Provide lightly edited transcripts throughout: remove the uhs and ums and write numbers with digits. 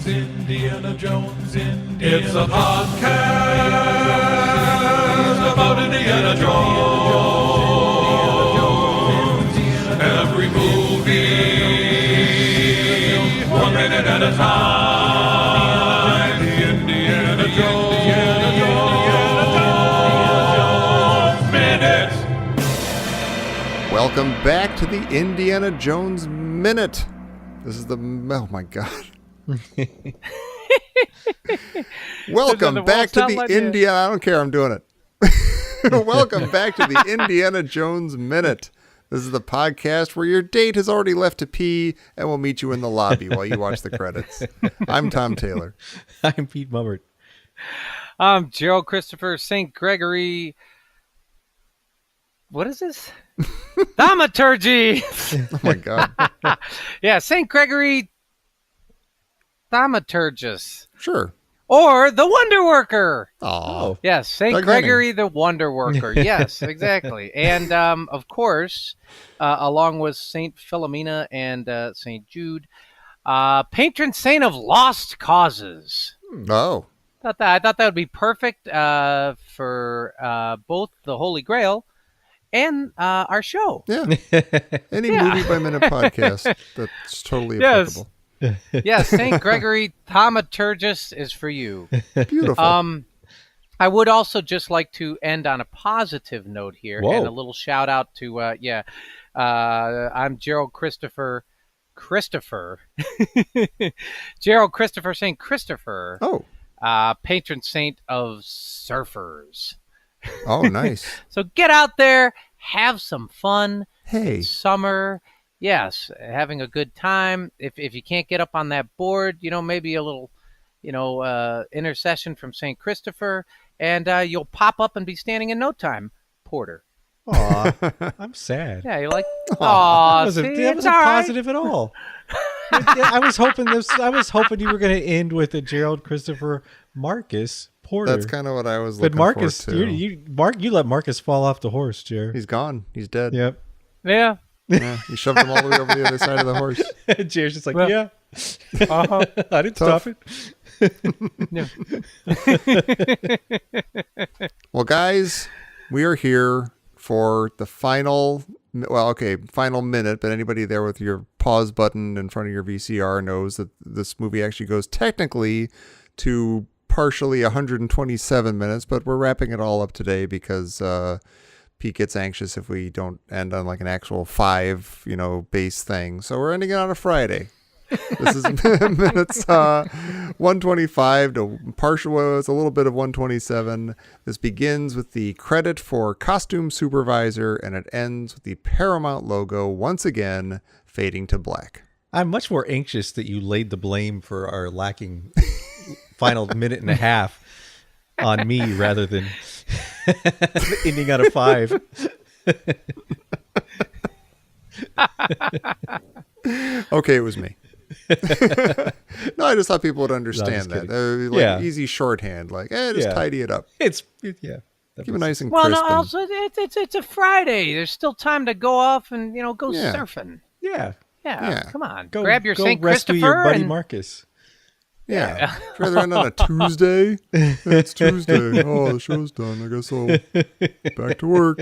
Indiana Jones, It's a podcast about Indiana Jones. Every movie, 1 minute at a time. The Indiana Jones Minute. Welcome back to the Indiana Jones Minute. This is the... Oh, my God. Welcome back to the Indiana... I don't care. I'm doing it. Welcome back to the Indiana Jones Minute. This is the podcast where your date has already left to pee and will meet you in the lobby while you watch the credits. I'm Tom Taylor. I'm Pete Mummert. I'm Gerald Christopher St. Gregory. What is this? Thaumaturgy. Oh, my God. Yeah, St. Gregory Thaumaturgus. Sure. Or the Wonder Worker. Oh. Yes, St. Gregory the Wonder Worker. Yes, exactly. And, of course, along with St. Philomena and St. Jude, patron saint of lost causes. Oh. I thought that would be perfect for both the Holy Grail and our show. Yeah. Any movie by minute podcast that's totally applicable. Yes, St. Gregory Thaumaturgus is for you. Beautiful. I would also just like to end on a positive note here. Whoa. And a little shout out to, I'm Gerald Christopher. Gerald Christopher St. Christopher. Oh. Patron saint of surfers. Oh, nice. So get out there, have some fun. Hey. It's summer. Yes, having a good time. If you can't get up on that board, maybe a little, intercession from St. Christopher, and you'll pop up and be standing in no time. Porter. Aw, I'm sad. Yeah, you're like, aw, That wasn't positive at all. I was hoping you were going to end with a Gerald Christopher Marcus Porter. That's kind of what I was looking but Marcus, for, too. you let Marcus fall off the horse, Jer. He's gone. He's dead. Yep. Yeah. Yeah, you shoved him all the way over the other side of the horse. Jer's just like, Well, yeah. Uh-huh. I didn't Tough. stop it. Well, guys, we are here for the final minute, but anybody there with your pause button in front of your VCR knows that this movie actually goes technically to partially 127 minutes, but we're wrapping it all up today because Pete gets anxious if we don't end on like an actual 5, base thing. So we're ending it on a Friday. This is minutes 125 to partial. It's a little bit of 127. This begins with the credit for costume supervisor, and it ends with the Paramount logo once again fading to black. I'm much more anxious that you laid the blame for our lacking final minute and a half on me rather than ending out of 5. Okay, it was me. No, I just thought people would understand that. Easy shorthand, just tidy it up. Keep it nice and Well, crisp. no, also it's a Friday. There's still time to go off and go surfing. Yeah. Yeah, come on. Go Grab your St. rescue Christopher your buddy and Marcus. Yeah. I'd rather end on a Tuesday. It's Tuesday. Oh, the show's done. I guess I'll back to work.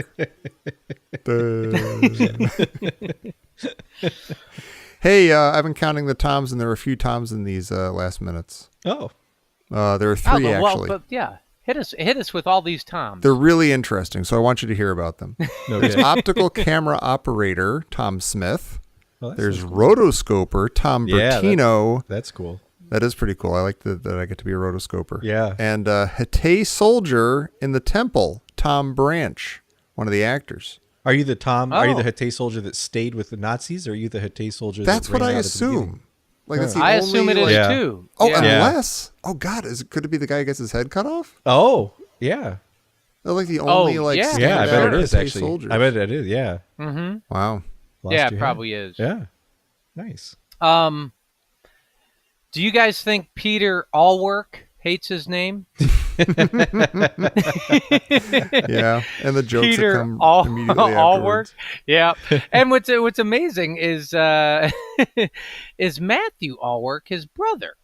Hey, I've been counting the toms, and there were a few toms in these last minutes. Oh. There are 3, actually. But yeah, hit us with all these toms. They're really interesting, so I want you to hear about them. Okay. There's optical camera operator, Tom Smith. Oh, There's so cool. rotoscoper, Tom Bertino. That's cool. That is pretty cool. I like that I get to be a rotoscoper. Yeah. And Hatay soldier in the temple, Tom Branch, one of the actors. Are you the Tom? Oh. Are you the Hatay soldier that stayed with the Nazis, or are you the Hatay soldier? That's that what ran I out at the beginning? assume. That's the I only, assume it is too. Oh, Yeah. unless. Oh God, could it be the guy who gets his head cut off? Oh, yeah. They're like the only yeah. Yeah, I bet it is Hatay actually. soldiers. I bet it is. Yeah. Mm-hmm. Wow. Lost Yeah, your it head. probably is. Yeah. Nice. Do you guys think Peter Allwork hates his name. Yeah, and the jokes Peter that come immediately Allwork. afterwards. Yeah, and what's amazing is is Matthew Allwork his brother?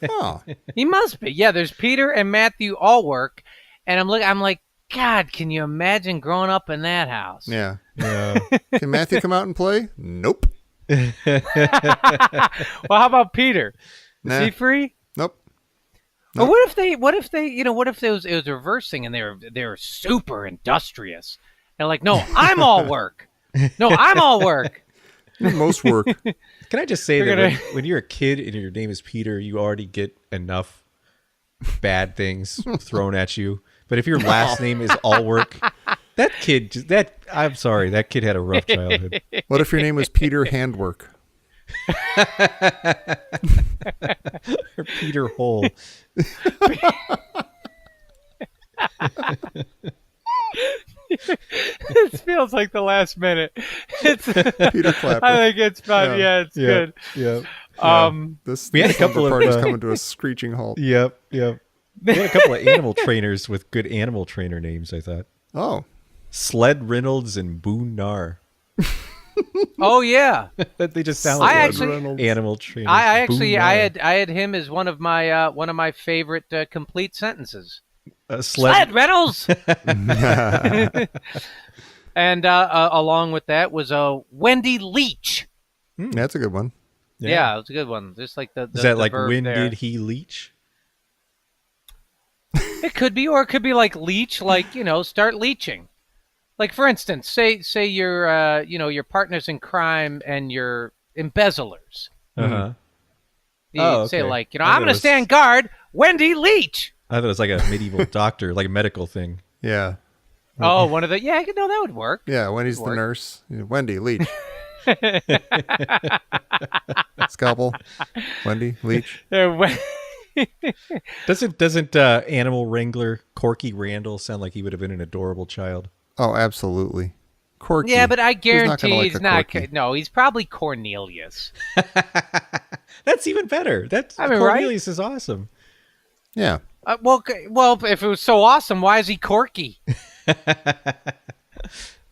Oh, He must be. Yeah, there's Peter and Matthew Allwork, and I'm like, God, can you imagine growing up in that house? yeah. Yeah. Can Matthew come out and play? Nope. Well, how about Peter? Is Nah. he free? Nope. But what if it was reversing and they were super industrious and like, no, I'm all work. No, I'm all work. Most work. Can I just say We're that gonna- when you're a kid and your name is Peter, you already get enough bad things thrown at you. But if your last name is Allwork, I'm sorry, that kid had a rough childhood. What if your name was Peter Handwork? Or Peter Hole. This feels like the last minute. It's, Peter Clapper. I think it's fun. Yeah. Yeah, it's good. Yeah. This We had a slumber couple of, party's coming to a screeching halt. Yep. Yep. We had a couple of animal trainers with good animal trainer names, I thought. Oh, Sled Reynolds and Boone Nar. Oh yeah. They just sound I like actually- Reynolds. animal trainers. I actually Boone I Nar. had him as one of my favorite complete sentences. Sled. Sled Reynolds. And along with that was Wendy Leach. That's a good one. Yeah, it was a good one. Just like the Is that the like verb when there. did he leech? It could be, or it could be like leech, like start leeching. Like for instance, say you're your partners in crime and you're embezzlers. Uh-huh. You Oh, say okay. like I thought I'm it going to was- stand guard, Wendy Leach. I thought it was like a medieval doctor, like a medical thing. Yeah. Oh, one of the no, that would work. Yeah, Wendy's the Work. nurse. Wendy, Leach. Scalpel. Wendy, Leach. Doesn't animal wrangler Corky Randall sound like he would have been an adorable child? Oh, absolutely. Corky. Yeah, but I Who's not gonna guarantee like he's a not. Corky? No, he's probably Cornelius. That's even better. That's I mean, right? Cornelius is awesome. Yeah. Well, if it was so awesome, why is he Corky?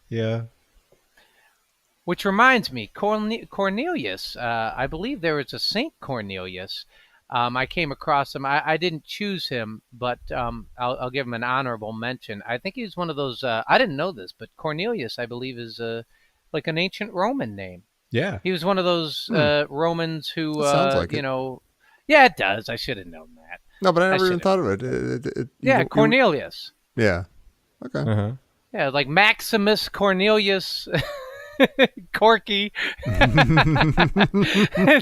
Yeah. Which reminds me, Cornelius. I believe there was a Saint Cornelius. I came across him. I didn't choose him, but I'll give him an honorable mention. I think he's one of those. I didn't know this, but Cornelius, I believe, is like an ancient Roman name. Yeah. He was one of those Romans who, That sounds like it. Yeah, it does. I should have known that. No, but I never even should've. thought of it. Yeah, Cornelius. Yeah. Okay. Uh-huh. Yeah, like Maximus Cornelius Corky. And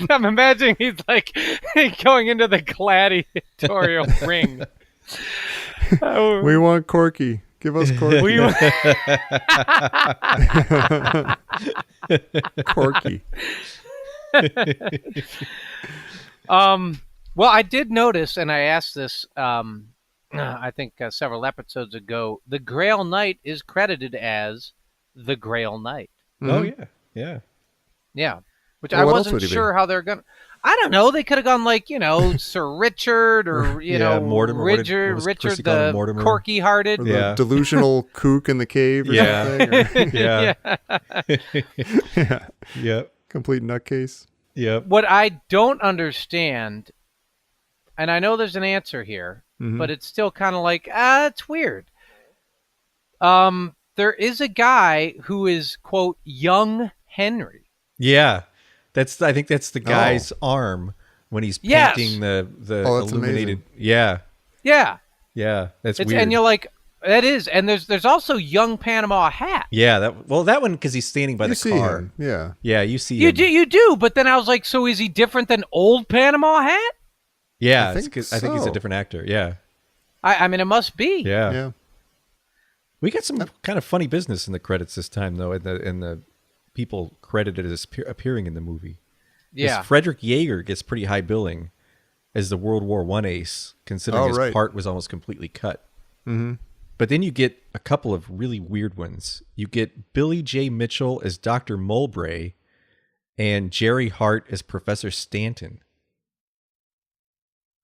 I'm imagining he's like going into the gladiatorial ring. We want Corky. Give us Corky. We- Corky. Well, I did notice, and I asked this, I think several episodes ago, the Grail Knight is credited as the Grail Knight. Oh yeah. Yeah. Yeah, which Well, I what else wasn't would he be? sure how they're gonna. I don't know. They could have gone like Sir Richard or Yeah, Mortimer. What Richard Christy call him, the Mortimer? corky-hearted. Or the Yeah. delusional kook in the cave or Yeah. something. Or Yeah. yeah. Yep. Complete nutcase. Yep. What I don't understand, and I know there's an answer here, Mhm. but it's still kind of like it's weird. There is a guy who is quote young Henry. Yeah. I think that's the guy's arm when he's Yes. painting the Oh, that's illuminated. amazing. Yeah. Yeah, Yeah. That's it's, weird. and you're like that is, and there's also young Panama Hat. Yeah, that one because he's standing by You the see car. him. Yeah. Yeah, you see You him. do, but then I was like, so is he different than old Panama Hat? Yeah, I think I think he's a so. different actor. Yeah. I mean, it must be. Yeah. Yeah. We got some kind of funny business in the credits this time though, in the people credited as appearing in the movie. 'Cause Yeah. Frederick Yeager gets pretty high billing as the World War I ace, considering Oh, his right. part was almost completely cut. Mm-hmm. But then you get a couple of really weird ones. You get Billy J. Mitchell as Dr. Mulbray and Gerry Hart as Professor Stanton.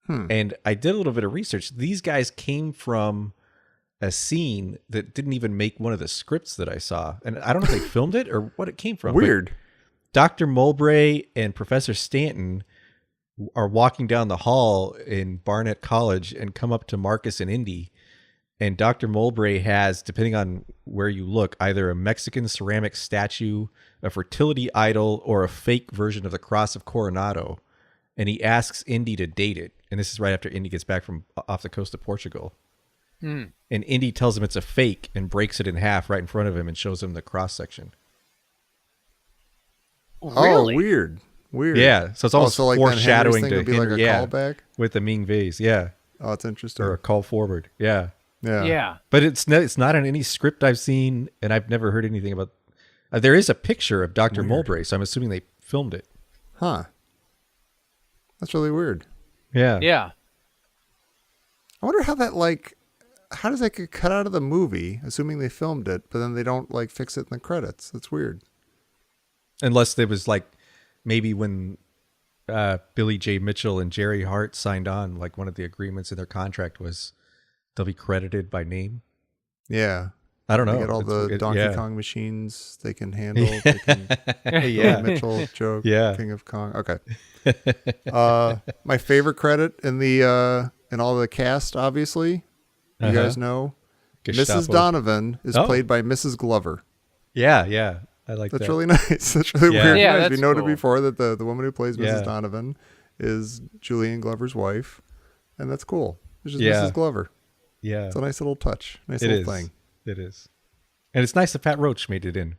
And I did a little bit of research. These guys came from a scene that didn't even make one of the scripts that I saw. And I don't know if they filmed it or what it came from. Weird. Dr. Mulbray and Professor Stanton are walking down the hall in Barnett College and come up to Marcus and Indy. And Dr. Mulbray has, depending on where you look, either a Mexican ceramic statue, a fertility idol, or a fake version of the Cross of Coronado. And he asks Indy to date it. And this is right after Indy gets back from off the coast of Portugal. And Indy tells him it's a fake and breaks it in half right in front of him and shows him the cross section. Really? Oh, weird. Yeah, so it's almost so like foreshadowing that to would be like a callback with the Ming vase. Yeah, Oh, it's interesting. or a call forward. Yeah, Yeah. but it's not in any script I've seen, and I've never heard anything about. There is a picture of Dr. Mulbray, so I'm assuming they filmed it. Huh. That's really weird. Yeah, Yeah. I wonder how how does that get cut out of the movie, assuming they filmed it, but then they don't like fix it in the credits? That's weird. Unless there was like maybe when Billy J. Mitchell and Gerry Hart signed on, like one of the agreements in their contract was they'll be credited by name. Yeah. I don't know. They get all the Donkey Kong machines they can handle. They can Yeah. Mitchell joke. Yeah. King of Kong. Okay. My favorite credit in the in all the cast, obviously, you guys know, Gestapo. Mrs. Donovan is played by Mrs. Glover. Yeah. I like That's that. really nice. That's really Yeah. weird. Yeah, Nice. that's We noted cool. before that the woman who plays Mrs. Yeah. Donovan is Julian Glover's wife, and that's cool. It's just Yeah. Mrs. Glover. Yeah. It's a nice little touch. Nice It little is. thing. It is. And it's nice that Pat Roach made it in,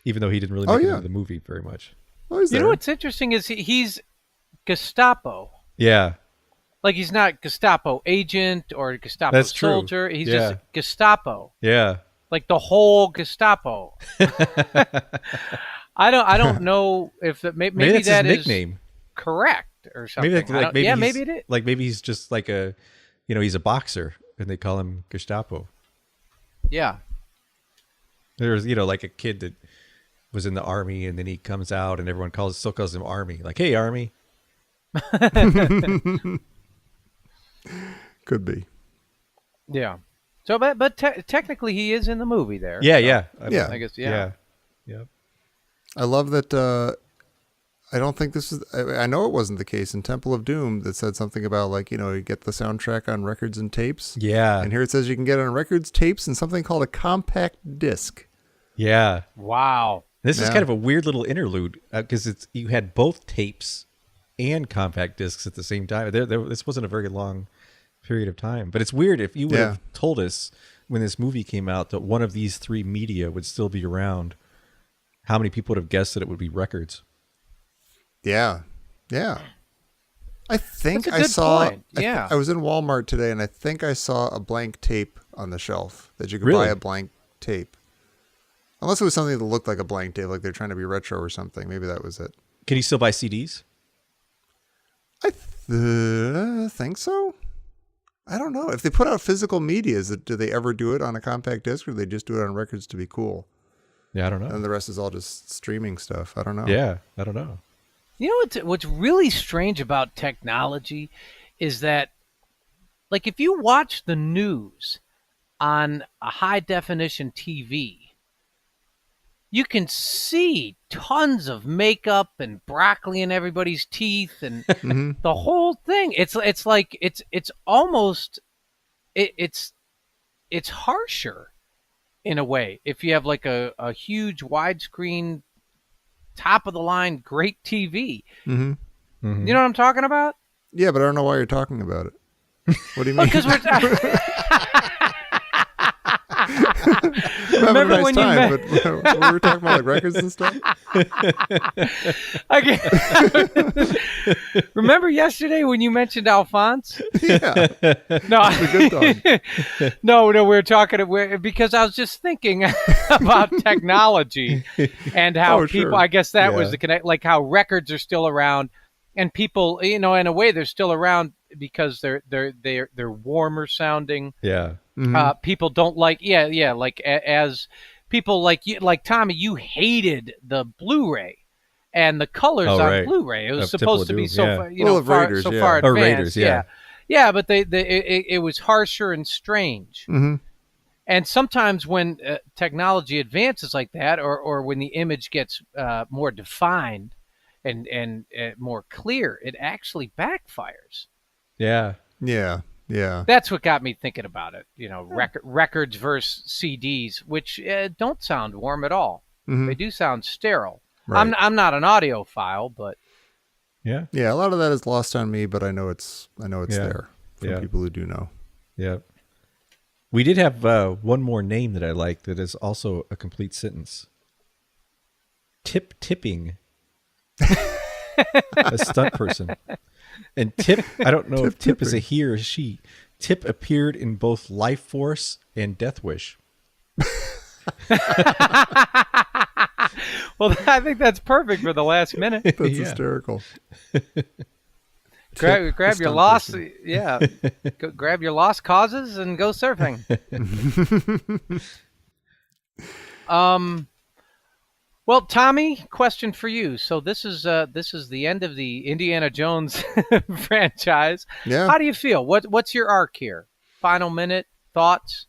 even though he didn't really make it into the movie very much. Oh, he's You there. know what's interesting is he's Gestapo. Yeah. Like he's not Gestapo agent or Gestapo That's true. soldier. He's Yeah. just Gestapo. Yeah. Like the whole Gestapo. I don't know if maybe Maybe that's that his is nickname. correct or something. Maybe I don't- maybe yeah, he's- maybe it is. Like maybe he's just like he's a boxer and they call him Gestapo. Yeah. There's like a kid that was in the army and then he comes out and everyone still calls him Army. Like, hey, Army. Could be. Yeah. So, but technically he is in the movie there. Yeah, so yeah. Yeah. I guess yeah. Yeah. I love that. I don't think this is. I know it wasn't the case in Temple of Doom that said something about like you get the soundtrack on records and tapes. Yeah. And here it says you can get it on records, tapes, and something called a compact disc. Yeah. Wow. This is Yeah. kind of a weird little interlude because you had both tapes and compact discs at the same time. This wasn't a very long period of time, but it's weird if you would have told us when this movie came out that one of these three media would still be around. How many people would have guessed that it would be records? Yeah. I think That's a I good saw. point. Yeah. I was in Walmart today, and I think I saw a blank tape on the shelf that you could Really? buy a blank tape. Unless it was something that looked like a blank tape, like they're trying to be retro or something. Maybe that was it. Can you still buy CDs? I think so. I don't know. If they put out physical media, do they ever do it on a compact disc, or do they just do it on records to be cool? Yeah, I don't know. And the rest is all just streaming stuff. I don't know. Yeah, I don't know. You know what's really strange about technology is that, like, if you watch the news on a high definition TV, you can see tons of makeup and broccoli in everybody's teeth and the whole thing. It's like it's almost it's harsher in a way if you have like a huge widescreen top of the line great TV. Mm-hmm. Mhm. You know what I'm talking about? Yeah, but I don't know why you're talking about it. What do you mean? Because we're We're having Remember a nice when you time, met- but we were talking about like records and stuff. Remember yesterday when you mentioned Alphonse? Yeah, No, a good dog. no, we were talking because I was just thinking about technology and how Oh, people. sure. I guess that was Yeah. the connect, like how records are still around, and people, in a way, they're still around because they're warmer sounding. Yeah. Mhm. People don't like, like as people like you, like Tommy, you hated the Blu-ray, and the colors Oh, on right. Blu-ray. It was Of supposed to Temple be of so Doom, far, Well, of Raiders, so yeah. far Or advanced. Raiders, yeah. Yeah, but it was harsher and strange. Mm-hmm. And sometimes when technology advances like that, or when the image gets more defined and more clear, it actually backfires. Yeah. Yeah. Yeah. That's what got me thinking about it. Records versus CDs, which don't sound warm at all. Mhm. They do sound sterile. Right. I'm not an audiophile, but Yeah. Yeah, a lot of that is lost on me, but I know it's Yeah. there from Yeah. people who do know. Yeah. We did have one more name that I like that is also a complete sentence. Tipping. A stunt person. And Tip, I don't know if Tip is a he or a she. Tip appeared in both Life Force and Death Wish. well, I think that's perfect for the last minute. That's Yeah. hysterical. grab your stunt lost, person. yeah. Grab your lost causes and go surfing. Well, Tommy, question for you. So this is the end of the Indiana Jones franchise. Yeah. How do you feel? What's your arc here? Final minute thoughts?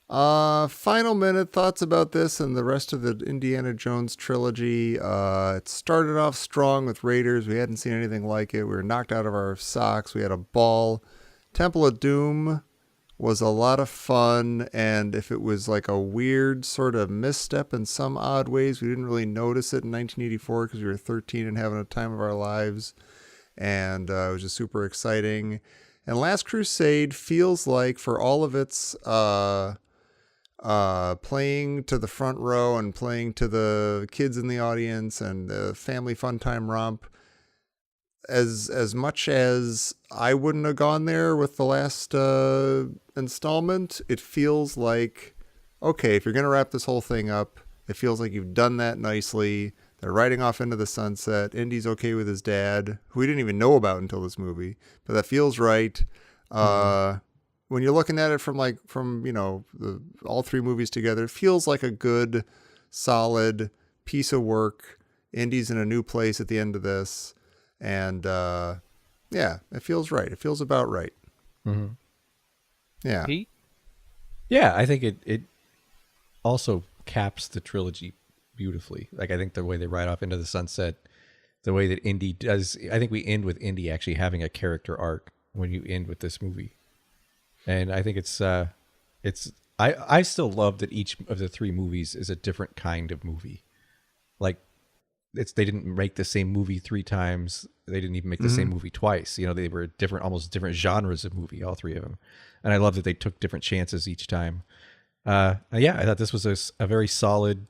Final minute thoughts about this and the rest of the Indiana Jones trilogy. It started off strong with Raiders. We hadn't seen anything like it. We were knocked out of our socks. We had a ball. Temple of Doom was a lot of fun, and if it was like a weird sort of misstep in some odd ways, we didn't really notice it in 1984 because we were 13 and having a time of our lives, and it was just super exciting. And Last Crusade feels like, for all of its playing to the front row and playing to the kids in the audience and the family fun time romp, as much as I wouldn't have gone there with the last installment, it feels like, okay, if you're going to wrap this whole thing up, it feels like you've done that nicely. They're riding off into the sunset. Indy's okay with his dad, who we didn't even know about until this movie, but that feels right. When you're looking at it from all three movies together, it feels like a good, solid piece of work. Indy's in a new place at the end of this. And, yeah, it feels right. It feels about right. Mm-hmm. Yeah. Pete? Yeah, I think it also caps the trilogy beautifully. Like, I think the way they ride off into the sunset, the way that Indy does, I think we end with Indy actually having a character arc when you end with this movie. And I think I still love that each of the three movies is a different kind of movie. Like, they didn't make the same movie three times. They didn't even make the same movie twice. They were almost different genres of movie, all three of them. And I love that they took different chances each time. Yeah, I thought this was a very solid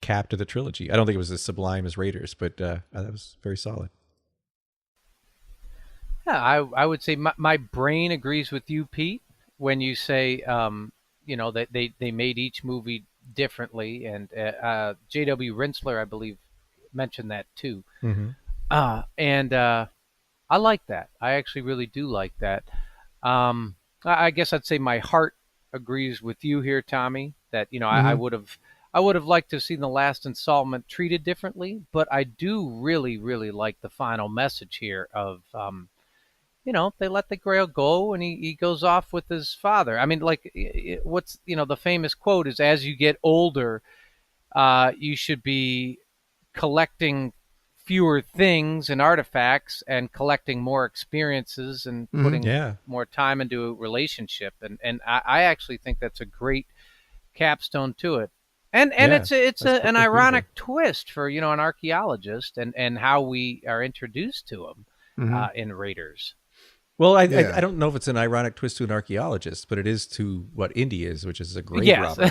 cap to the trilogy. I don't think it was as sublime as Raiders, but that was very solid. Yeah, I would say my brain agrees with you, Pete, when you say, that they made each movie differently. And J.W. Rinsler, I believe, mentioned that too. Mm-hmm. And I like that. I actually really do like that. I guess I'd say my heart agrees with you here, Tommy, that, I would have liked to have seen the last installment treated differently, but I do really, really like the final message here of, they let the Grail go and he goes off with his father. I mean, like, what's, the famous quote is, as you get older, you should be collecting fewer things and artifacts and collecting more experiences and putting more time into a relationship. And I actually think that's a great capstone to it. And it's an ironic twist for, an archaeologist and how we are introduced to him in Raiders. Well, I don't know if it's an ironic twist to an archaeologist, but it is to what Indy is, which is a grave robber.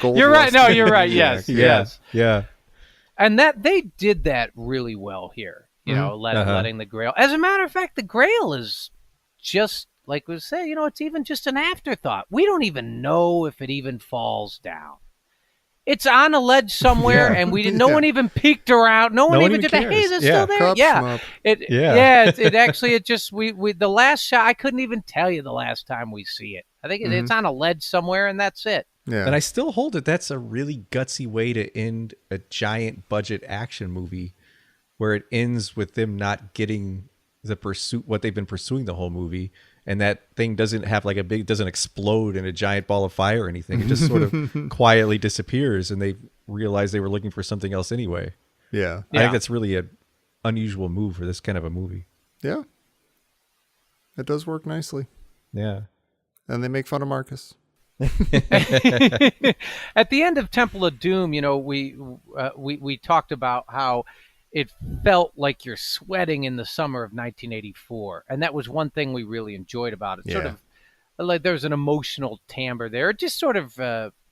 You're right. No, you're right. Yes. Yeah. And that they did that really well here, letting the Grail. As a matter of fact, the Grail is just, like we say, it's even just an afterthought. We don't even know if it even falls down. It's on a ledge somewhere, and no one even peeked around. No one even did that. Hey, is it still there? Yeah. It just the last shot. I couldn't even tell you the last time we see it. I think it's on a ledge somewhere, and that's it. Yeah. And I still hold it. That's a really gutsy way to end a giant budget action movie, where it ends with them not getting the pursuit, what they've been pursuing the whole movie. And that thing doesn't have like doesn't explode in a giant ball of fire or anything. It just sort of quietly disappears, and they realize they were looking for something else anyway. Yeah. I think that's really an unusual move for this kind of a movie. Yeah. It does work nicely. Yeah. And they make fun of Marcus. At the end of Temple of Doom, we talked about how it felt like you're sweating in the summer of 1984, and that was one thing we really enjoyed about it. Sort of like there's an emotional timbre there, just sort of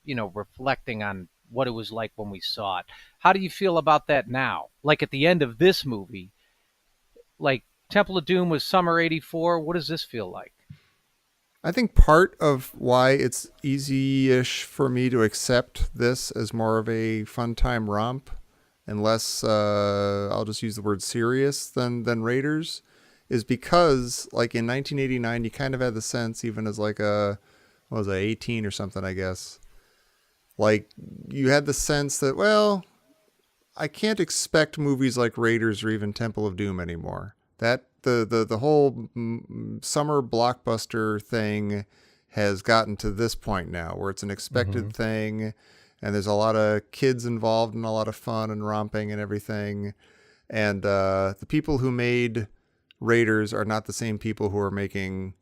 reflecting on what it was like when we saw it. How do you feel about that now? Like at the end of this movie, like Temple of Doom was summer '84. What does this feel like? I think part of why it's easy-ish for me to accept this as more of a fun time romp and less, I'll just use the word serious than Raiders, is because like in 1989, you kind of had the sense, even as like what was I, 18 or something, I guess, like you had the sense that, well, I can't expect movies like Raiders or even Temple of Doom anymore. That the whole summer blockbuster thing has gotten to this point now where it's an expected thing, and there's a lot of kids involved and a lot of fun and romping and everything. And the people who made Raiders are not the same people who are making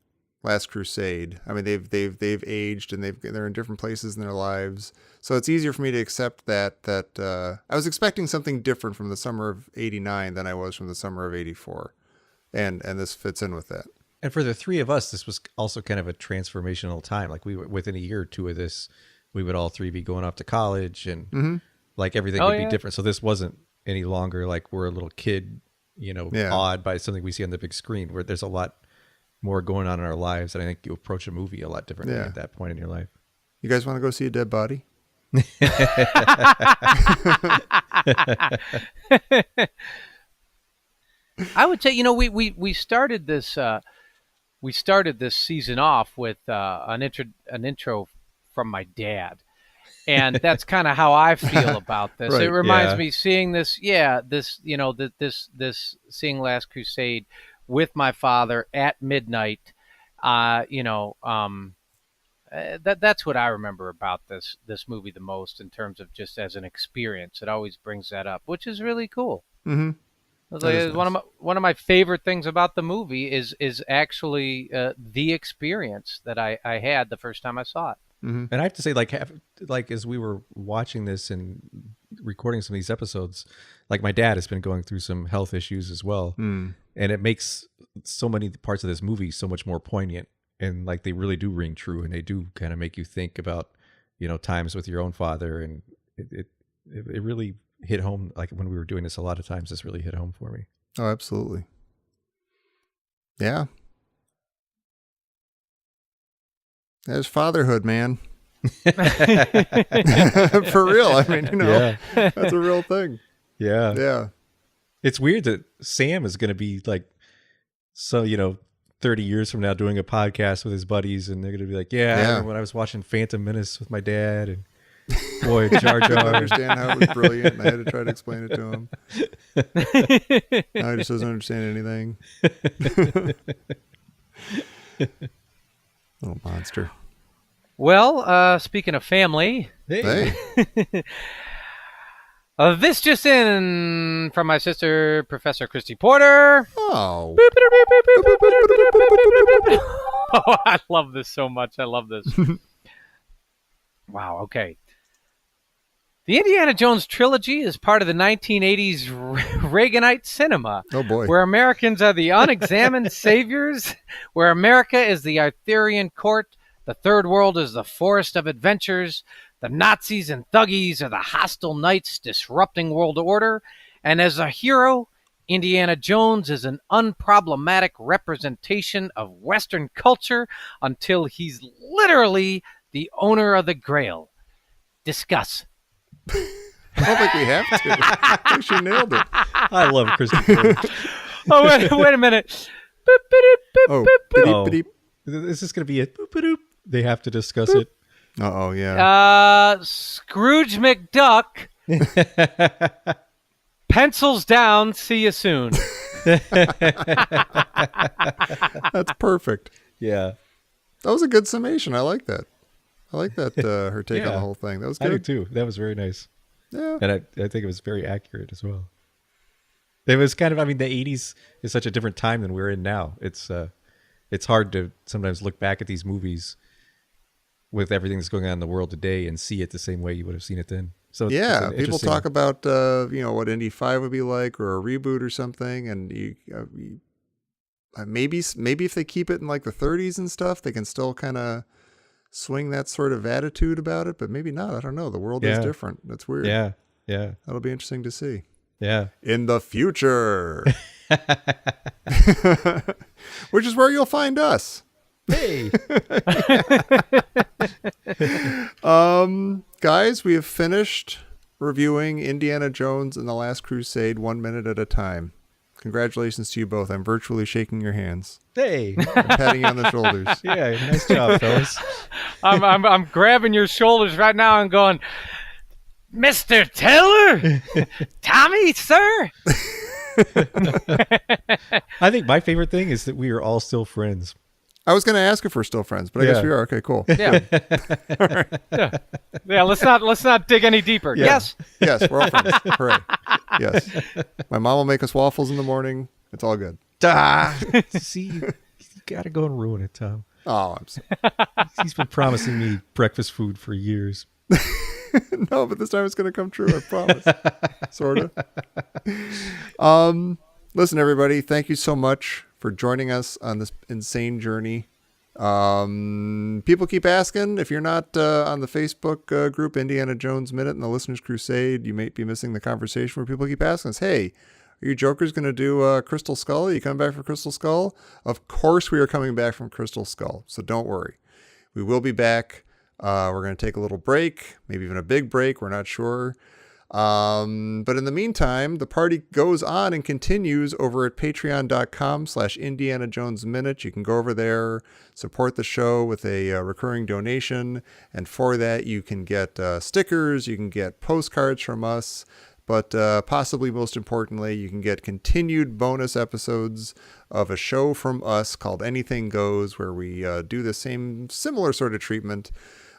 Last Crusade. I mean, they've aged and they're in different places in their lives. So it's easier for me to accept that I was expecting something different from the summer of '89 than I was from the summer of '84. And this fits in with that. And for the three of us, this was also kind of a transformational time. Like within a year or two of this, we would all three be going off to college, and like everything would be different. So this wasn't any longer like we're a little kid, awed by something we see on the big screen, where there's a lot more going on in our lives. And I think you approach a movie a lot differently at that point in your life. You guys want to go see a dead body? I would say, we started this season off with an intro from my dad, and that's kind of how I feel about this. Right, it reminds me seeing this seeing Last Crusade with my father at midnight. That's what I remember about this movie the most in terms of just as an experience. It always brings that up, which is really cool. Mm-hmm. Like, one of my favorite things about the movie is actually the experience that I had the first time I saw it. Mm-hmm. And I have to say, like as we were watching this and recording some of these episodes, like my dad has been going through some health issues as well, and it makes so many parts of this movie so much more poignant, and like they really do ring true, and they do kind of make you think about times with your own father, and it really hit home. Like when we were doing this, a lot of times this really hit home for me. Oh, absolutely. Yeah. There's fatherhood, man. For real. I mean, that's a real thing. Yeah. Yeah. It's weird that Sam is going to be like, 30 years from now doing a podcast with his buddies, and they're going to be like, I remember when I was watching Phantom Menace with my dad, and boy, Jar Jar. I didn't understand how it was brilliant, and I had to try to explain it to him. Now he just doesn't understand anything. Little monster. Well, speaking of family, Hey. this just in from my sister, Professor Christy Porter. Oh. Oh, I love this so much. I love this. Wow, okay. The Indiana Jones trilogy is part of the 1980s Reaganite cinema. Oh, boy. Where Americans are the unexamined saviors, where America is the Arthurian court, the third world is the forest of adventures, the Nazis and thuggies are the hostile knights disrupting world order, and as a hero, Indiana Jones is an unproblematic representation of Western culture until he's literally the owner of the Grail. Discuss. I don't think we have to. I think she nailed it. I love Christopher. Oh, wait a minute. Oh, Oh. beep. Is this going to be a boop-a-doop? They have to discuss it. Uh-oh, yeah. Scrooge McDuck. Pencils down. See you soon. That's perfect. Yeah. That was a good summation. I like that. Her take on the whole thing. That was I do good. too. That was very nice. Yeah. And I think it was very accurate as well. It was kind of, I mean, the 80s is such a different time than we're in now. It's hard to sometimes look back at these movies with everything that's going on in the world today and see it the same way you would have seen it then. So Yeah, it's people talk about what Indy 5 would be like, or a reboot or something, and maybe if they keep it in like the 30s and stuff, they can still kind of swing that sort of attitude about it, but maybe not. I don't know. The world is different. That's weird. Yeah. That'll be interesting to see. Yeah. In the future. Which is where you'll find us. Hey. Guys, we have finished reviewing Indiana Jones and the Last Crusade 1 minute at a time. Congratulations to you both. I'm virtually shaking your hands. Hey. I'm patting you on the shoulders. Yeah, nice job, fellas. I'm grabbing your shoulders right now and going, Mr. Taylor, Tommy, sir. I think my favorite thing is that we are all still friends. I was going to ask if we're still friends, but I guess we are. Okay, cool. Yeah. Yeah. Let's not dig any deeper. Yeah. Yes. Yes, we're all friends. Hooray. Yes. My mom will make us waffles in the morning. It's all good. See, you got to go and ruin it, Tom. Oh, I'm sorry. He's been promising me breakfast food for years. No, but this time it's going to come true. I promise. Sort of. Listen, everybody, thank you so much for joining us on this insane journey. People keep asking, if you're not on the Facebook group Indiana Jones Minute and the Listener's Crusade, you might be missing the conversation where people keep asking us, hey, are you jokers going to do Crystal Skull? Are you coming back for Crystal Skull? Of course we are coming back from Crystal Skull, so don't worry. We will be back. We're going to take a little break, maybe even a big break. We're not sure. But in the meantime, the party goes on and continues over at patreon.com/Indiana Jones Minute. You can go over there, support the show with a recurring donation. And for that, you can get stickers, you can get postcards from us. But possibly most importantly, you can get continued bonus episodes of a show from us called Anything Goes, where we do the similar sort of treatment.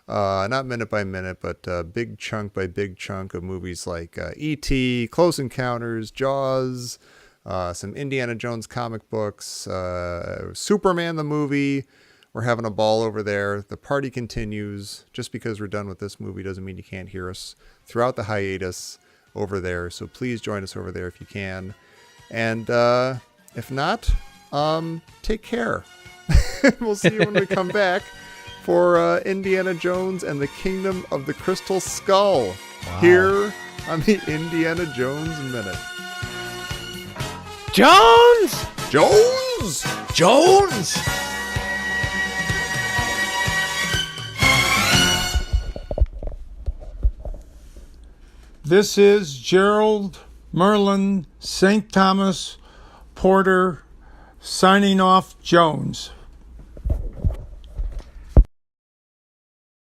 Not minute by minute, but big chunk by big chunk of movies like E.T., Close Encounters, Jaws, some Indiana Jones comic books, Superman the movie. We're having a ball over there. The party continues. Just because we're done with this movie doesn't mean you can't hear us throughout the hiatus over there. So please join us over there if you can. And if not, take care. We'll see you when we come back for Indiana Jones and the Kingdom of the Crystal Skull here on the Indiana Jones Minute. Jones! Jones! Jones! This is Gerald Merlin St. Thomas Porter signing off Jones.